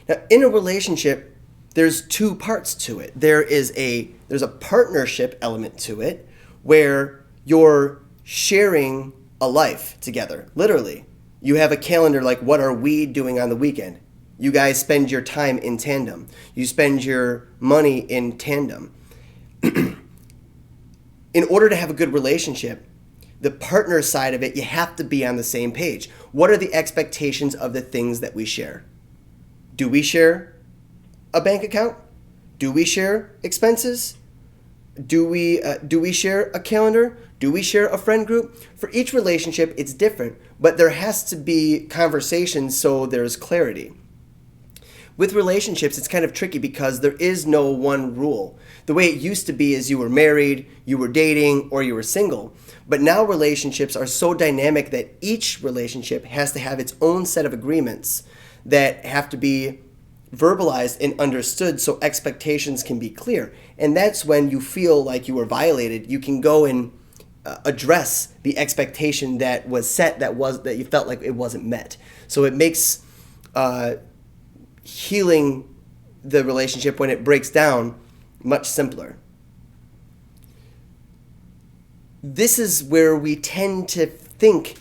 Now, in a relationship, there's two parts to it. There's a partnership element to it where you're sharing a life together, literally. You have a calendar like, what are we doing on the weekend? You guys spend your time in tandem. You spend your money in tandem. In order to have a good relationship, the partner side of it, you have to be on the same page. What are the expectations of the things that we share? Do we share a bank account? Do we share expenses? Do we share a calendar? Do we share a friend group? For each relationship, it's different, but there has to be conversations so there's clarity. With relationships, it's kind of tricky because there is no one rule. The way it used to be is you were married, you were dating, or you were single. But now relationships are so dynamic that each relationship has to have its own set of agreements that have to be verbalized and understood so expectations can be clear. And that's when you feel like you were violated. You can go and address the expectation that was set that you felt like it wasn't met. So it makes healing the relationship when it breaks down much simpler. This is where we tend to think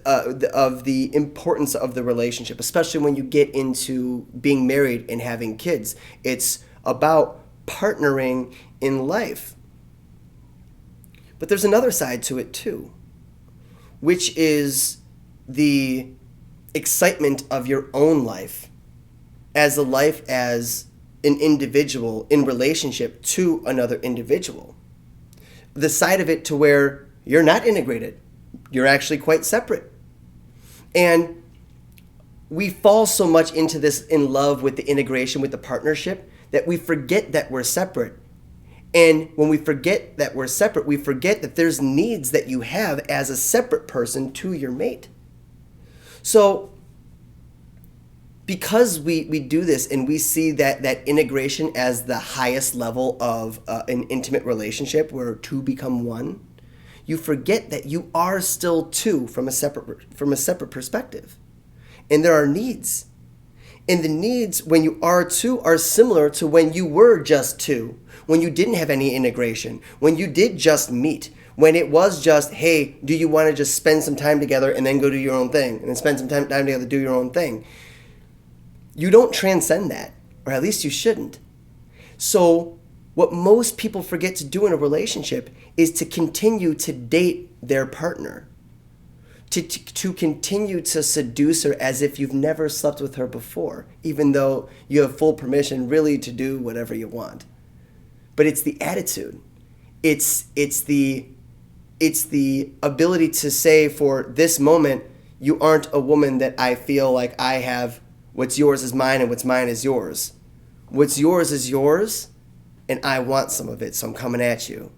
of the importance of the relationship, especially when you get into being married and having kids. It's about partnering in life. But there's another side to it too, which is the excitement of your own life as a life as an individual in relationship to another individual. The side of it to where you're not integrated. You're actually quite separate. And we fall so much into this in love with the integration, with the partnership, that we forget that we're separate. And when we forget that we're separate, we forget that there's needs that you have as a separate person to your mate. So because we do this and we see that integration as the highest level of an intimate relationship where two become one, you forget that you are still two from a separate perspective. And there are needs. And the needs when you are two are similar to when you were just two, when you didn't have any integration, when you did just meet, when it was just, hey, do you want to just spend some time together and then go do your own thing, and then spend some time together, do your own thing. You don't transcend that, or at least you shouldn't. So what most people forget to do in a relationship is to continue to date their partner, to continue to seduce her as if you've never slept with her before, even though you have full permission really to do whatever you want. But it's the attitude. It's the ability to say, for this moment, you aren't a woman that I feel like I have. What's yours is mine and what's mine is yours. What's yours is yours, and I want some of it, so I'm coming at you.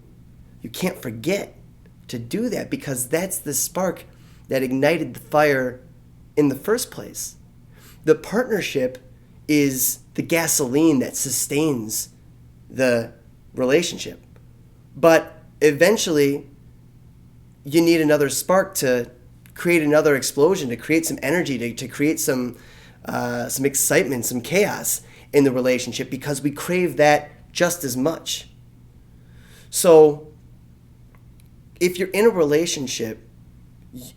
You can't forget to do that because that's the spark that ignited the fire in the first place. The partnership is the gasoline that sustains the relationship. But eventually, you need another spark to create another explosion, to create some energy, to create some excitement, some chaos in the relationship, because we crave that just as much. So if you're in a relationship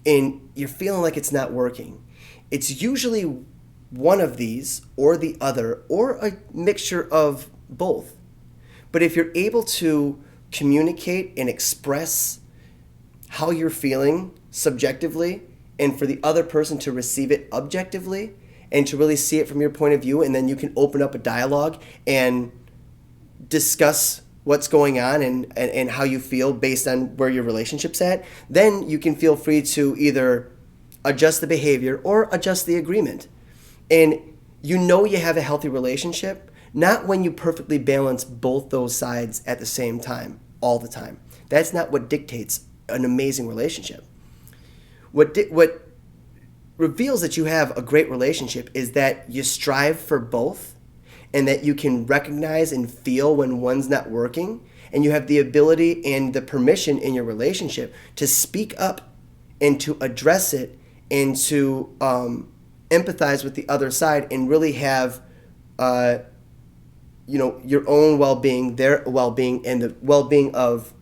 and you're feeling like it's not working, it's usually one of these or the other or a mixture of both. But if you're able to communicate and express how you're feeling subjectively, and for the other person to receive it objectively and to really see it from your point of view, and then you can open up a dialogue and discuss what's going on and how you feel based on where your relationship's at, then you can feel free to either adjust the behavior or adjust the agreement. And you know you have a healthy relationship, not when you perfectly balance both those sides at the same time, all the time. That's not what dictates an amazing relationship. What reveals that you have a great relationship is that you strive for both, and that you can recognize and feel when one's not working, and you have the ability and the permission in your relationship to speak up and to address it and to empathize with the other side and really have your own well-being, their well-being, and the well-being of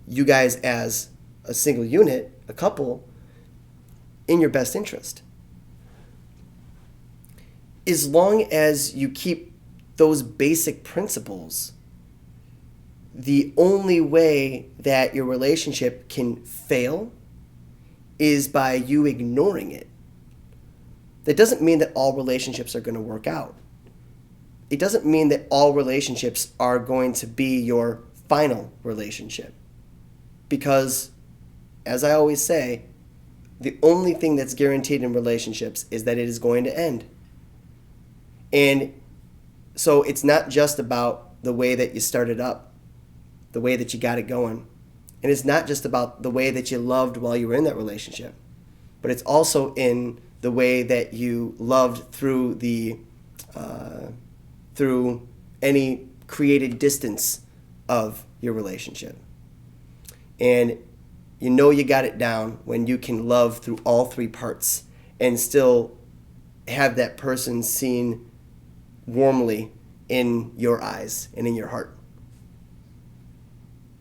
you guys as a single unit, a couple, in your best interest. As long as you keep those basic principles, the only way that your relationship can fail is by you ignoring it. That doesn't mean that all relationships are going to work out. It doesn't mean that all relationships are going to be your final relationship. Because, as I always say, the only thing that's guaranteed in relationships is that it is going to end. And so it's not just about the way that you started up, the way that you got it going. And it's not just about the way that you loved while you were in that relationship, but it's also in the way that you loved through through any created distance of your relationship. And you know you got it down when you can love through all three parts and still have that person seen warmly in your eyes and in your heart.